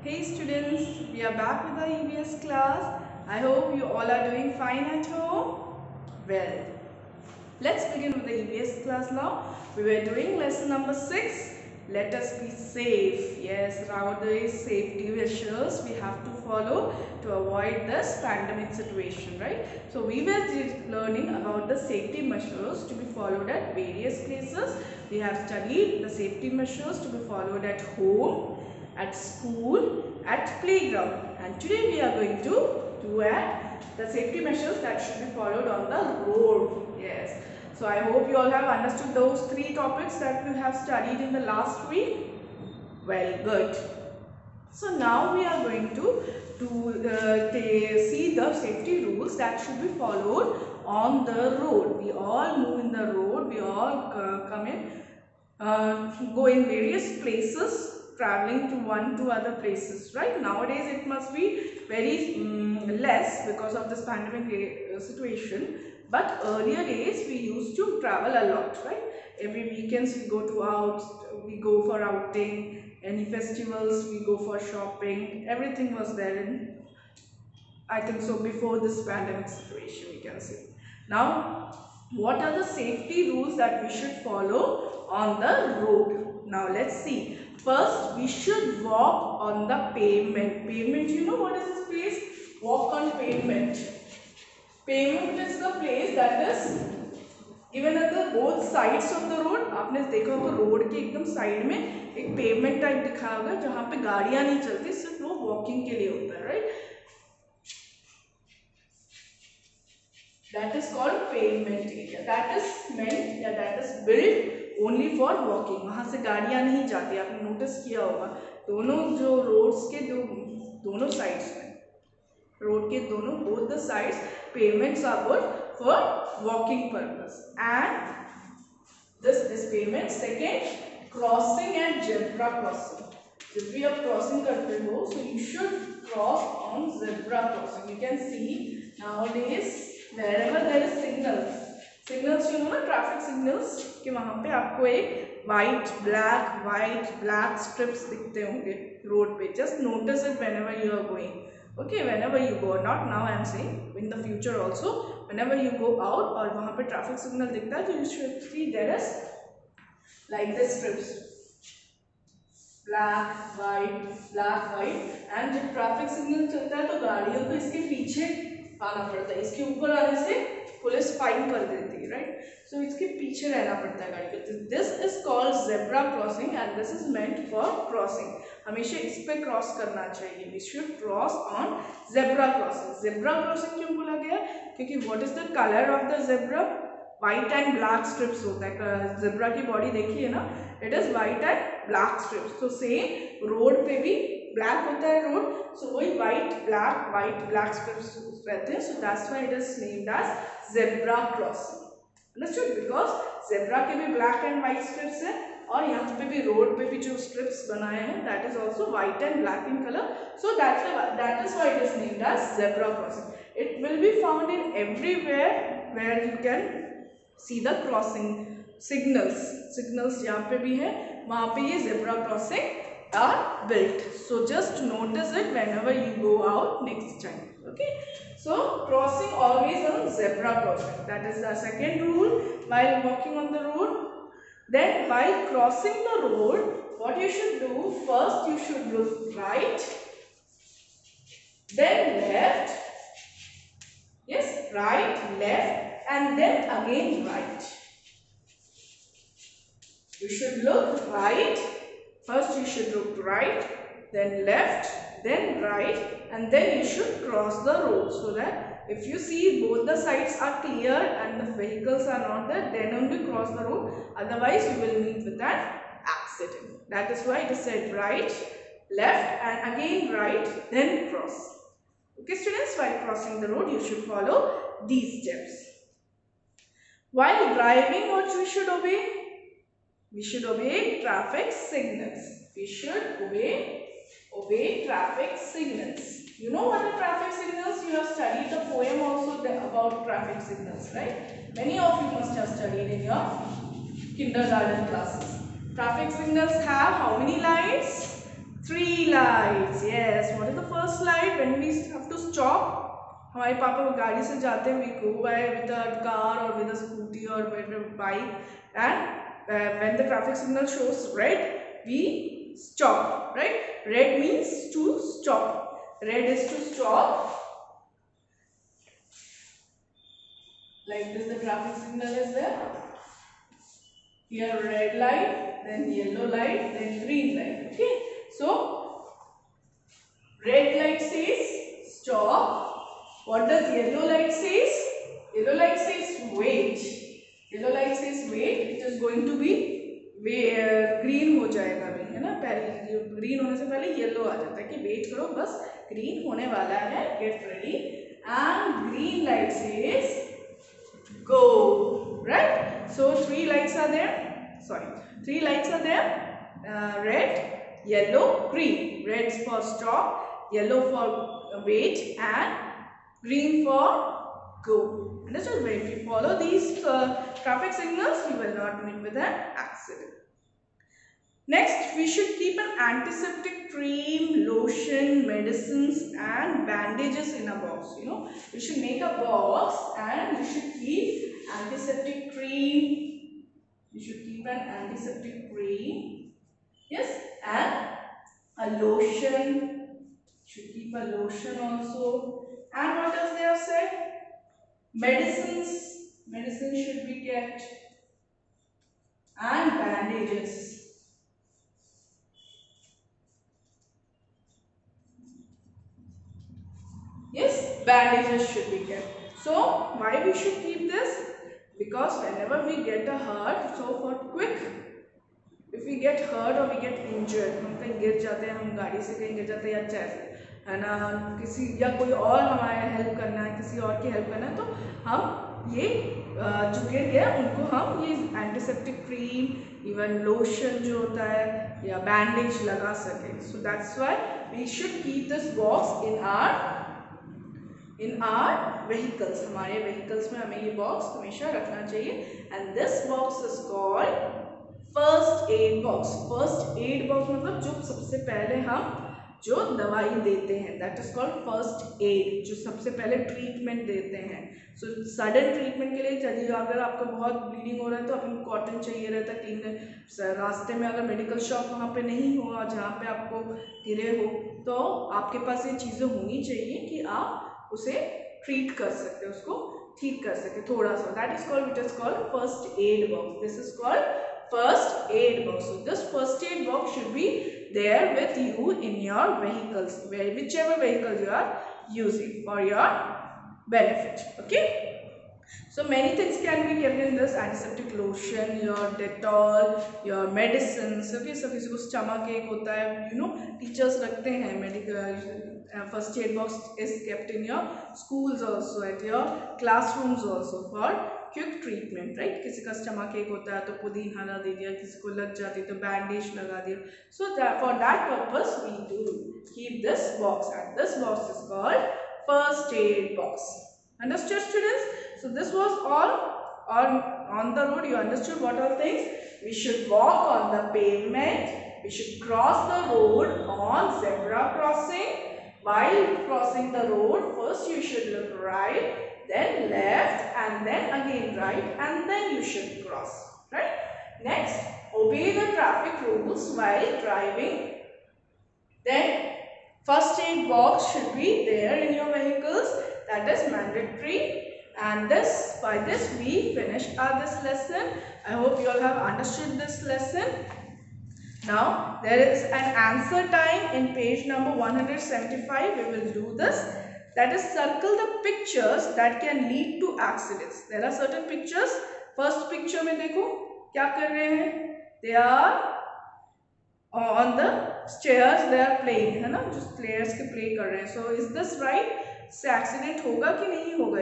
Hey students, we are back with our EVS class. I hope you all are doing fine at home. Well, let's begin with the EVS class now. We were doing lesson number 6. Let us be safe. Yes, nowadays safety measures we have to follow to avoid this pandemic situation, right? So we were learning about the safety measures to be followed at various places. We have studied the safety measures to be followed at home, at school, at playground, and today we are going to do at the safety measures that should be followed on the road. Yes, so I hope you all have understood those three topics that we have studied in the last week. Well, good. So now we are going to see the safety rules that should be followed on the road. We all move in the road, we all come in, go in various places, traveling to one to other places, right? Nowadays it must be very less because of this pandemic situation, but earlier days we used to travel a lot, right? Every weekends we go to we go for outing, any festivals we go for shopping, everything was there in, I think so, before this pandemic situation we can say. Now, what are the safety rules that we should follow on the road? Now, let's see. First, we should walk on the pavement. Pavement, you know what is this place? Walk on pavement. Pavement is the place that is given at the both sides of the road. आपने देखा होगा road के एकदम side में एक pavement type दिखा होगा जहाँ पे गाड़ियाँ नहीं चलती, सिर्फ वो वॉकिंग के लिए होता है, right? That is called pavement area. That is meant, या that is built only for walking. वहाँ से गाड़ियाँ नहीं जाती. आपने नोटिस किया होगा दोनों जो रोड्स के दोनों साइड्स में, रोड के दोनों both the sides pavements are good for walking purpose. And this pavement. Second, crossing and zebra crossing. जब भी आप क्रॉसिंग करते हो, so you should cross on zebra crossing. You can see nowadays wherever there is signals you know ना, traffic signals, कि वहाँ पे आपको एक white black strips दिखते होंगे रोड पे. Just notice it whenever you are going. Okay, whenever you go, not now I am saying, in the future also, whenever you go out और वहाँ पे traffic signal दिखता है, तो you should see there is like this strips, black white, and जब traffic signal चलता है तो गाड़ियों को इसके पीछे आना पड़ता है. इसके ऊपर आने से पुलिस फाइन कर देती है, राइट? सो इसके पीछे रहना पड़ता है गाड़ी को. This is called zebra crossing and this is meant for crossing. हमेशा इस पे क्रॉस करना चाहिए. We should cross on zebra crossing. Zebra crossing क्यों बोला गया? क्योंकि what is the colour of the zebra? White and black stripes होता है. जेब्रा की बॉडी देखिए ना, it is white and black stripes. तो सेम रोड पे भी ब्लैक होता है रोड, सो वही व्हाइट ब्लैक स्ट्रिप्स रहते हैं. So that's why it is named as zebra crossing. Understood? Because zebra के भी ब्लैक एंड व्हाइट स्ट्रिप्स है, और यहाँ पे भी रोड पे भी जो स्ट्रिप्स बनाए हैं that is also white and black in colour. So that is why it is named as zebra crossing. It will be found in everywhere where you can see the crossing signals यहाँ पे भी है, वहाँ पे ये zebra crossing are built. So just notice it whenever you go out next time. Okay, so crossing always on zebra crossing. That is the second rule while walking on the road. Then while crossing the road, what you should do, first you should look right, then left. Yes, right, left, and then again right. You should look right. First you should look right, then left, then right, and then you should cross the road, so that if you see both the sides are clear and the vehicles are not there, then only cross the road. Otherwise you will meet with an accident. That is why it is said right, left, and again right, then cross. Okay students, while crossing the road you should follow these steps. While driving, what we should obey? We should obey traffic signals. We should obey traffic signals. You know what are traffic signals? You have studied the poem also about traffic signals, right? Many of you must have studied in your kindergarten classes. Traffic signals have how many lights? 3 lights. Yes, what is the first light when we have to stop? हमारे पापा गाड़ी से जाते हैं, we go by with a car or with a scooty or with a bike, and when the traffic signal shows red, we stop, right? Red means to stop. Red is to stop. Like this, the traffic signal is there. Here red light, then yellow light, then green light. Okay, so red light says stop. What does yellow light says? Yellow light says wait. Yellow light says wait. It is going to be green हो जाएगा अभी, है ना? पहले green होने से पहले yellow आ जाता है कि वेट करो, बस ग्रीन होने वाला है, get ready. And green light says go, right? So three lights are there. Three lights are there. Red, yellow, green. Red for stop, yellow for wait, and green for go. Understood? If you follow these traffic signals, you will not meet with an accident. Next, we should keep an antiseptic cream, lotion, medicines, and bandages in a box. You know, we should make a box and we should keep antiseptic cream. We should keep an antiseptic cream. Yes, and a lotion. Should keep a lotion also. And what else they have said? Medicines. Medicines should be kept. And bandages. Yes, bandages should be kept. So, why we should keep this? Because whenever we get a hurt, so for quick, if we get hurt or we get injured, हम कहीं गिर जाते हैं, हम गाड़ी से कहीं गिर जाते हैं या चैसे, है ना, किसी या कोई और हमारे हेल्प करना है, किसी और की हेल्प करना है, तो हम ये जो गिर गया उनको हम ये एंटीसेप्टिक क्रीम, इवन लोशन जो होता है या बैंडेज लगा सके. So that's why we should keep this box in our vehicles. हमारे व्हीकल्स में हमें ये बॉक्स हमेशा रखना चाहिए. And this box is called first aid box. First aid box मतलब जो सबसे पहले हम जो दवाई देते हैं, that is called first aid. जो सबसे पहले ट्रीटमेंट देते हैं. सो सडन ट्रीटमेंट के लिए चलिए, अगर आपको बहुत ब्लीडिंग हो रहा है तो अपन कॉटन चाहिए रहता है. कि रास्ते में अगर मेडिकल शॉप वहाँ पे नहीं हुआ जहाँ पे आपको गिरे हो, तो आपके पास ये चीज़ें होनी चाहिए कि आप उसे ट्रीट कर सकते, उसको ठीक कर सके थोड़ा सा. That is called, it is called first aid box. This is called first aid box. So this first aid box should be there with you in your vehicles, whichever vehicle you are using for your benefit. Okay, so many things can be kept in this: antiseptic lotion, your Dettol, your medicines. Okay, so किसी को stomach ache होता है, you know, teachers रखते हैं medical first aid box is kept in your schools also, at your classrooms also, for quick treatment. Right, किसी का stomach एक होता है तो पुदीना दे दिया, किसी को लग जाती तो बैंडेज लगा दिया. So for that purpose we do keep this box, and this box is called first aid box. Understood students? So this was all on the road. You understood what are things? We should walk on the pavement. We should cross the road on zebra crossing. While crossing the road, first you should look right, then left, and then again right, and then you should cross. Right? Next, obey the traffic rules while driving. Then first aid box should be there in your vehicles. That is mandatory. And by this we finished this lesson. I hope you all have understood this lesson. Now there is an answer time in page number 175. We will do this. That is, circle the pictures that can lead to accidents. There are certain pictures. First picture में देखो क्या कर रहे हैं? They are on the stairs. They are playing, है ना, जो players के play कर रहे हैं. So is this right? से accident होगा कि नहीं होगा?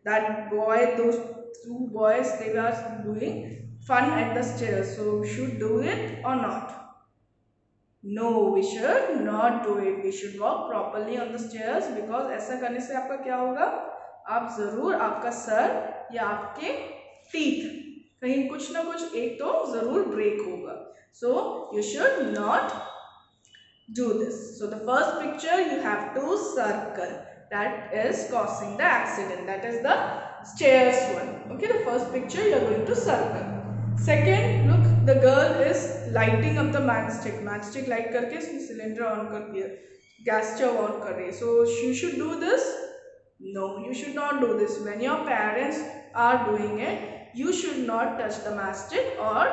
If those two boys, they are doing fun at the stairs, so we should do it or not? No, we should not do it. We should walk properly on the stairs, because ऐसा करने से आपका क्या होगा? आप जरूर आपका sir या आपके टीथ कहीं कुछ ना कुछ एक तो जरूर ब्रेक होगा. So you should not do this. So the first picture you have to circle. That is causing the accident. That is the stairs one. Okay, the first picture you are going to circle. Second, look, the girl is lighting up the matchstick. Matchstick light करके इसने cylinder on कर दिया, gas stove on कर रही है. So you should do this. No, you should not do this. When your parents are doing it, you should not touch the matchstick or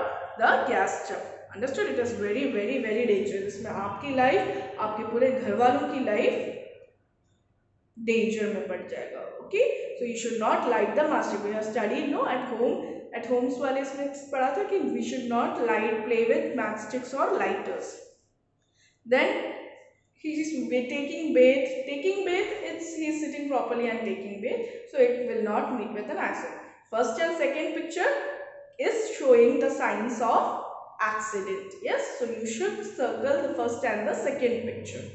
the gas stove. Understood. It is very very very dangerous. इसमें आपकी life, आपके पूरे घर वालों की life danger में पड़ जाएगा. Okay, so you should not light the matchstick. We have studied no at home. At homes वाले इसमें पढ़ा था कि we should not light play with matchsticks और lighters. Then he is taking bath. Taking bath, he is sitting properly and taking bath, so it will not meet with an accident. First and second picture is showing the signs of accident. Yes, so you should circle the first and the second picture.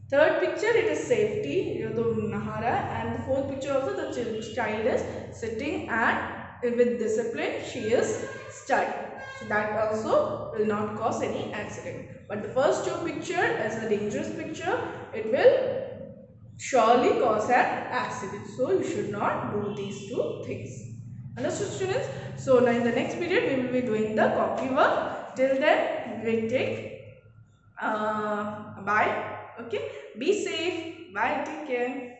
Third picture, it is safety. You know, Nahara. And the fourth picture also, the child is sitting and with discipline she is studying. So that also will not cause any accident. But the first two picture is a dangerous picture. It will surely cause an accident. So you should not do these two things. Understood, students? So now in the next period we will be doing the copy work. Till then we will take bye. Okay, be safe. Bye, take care.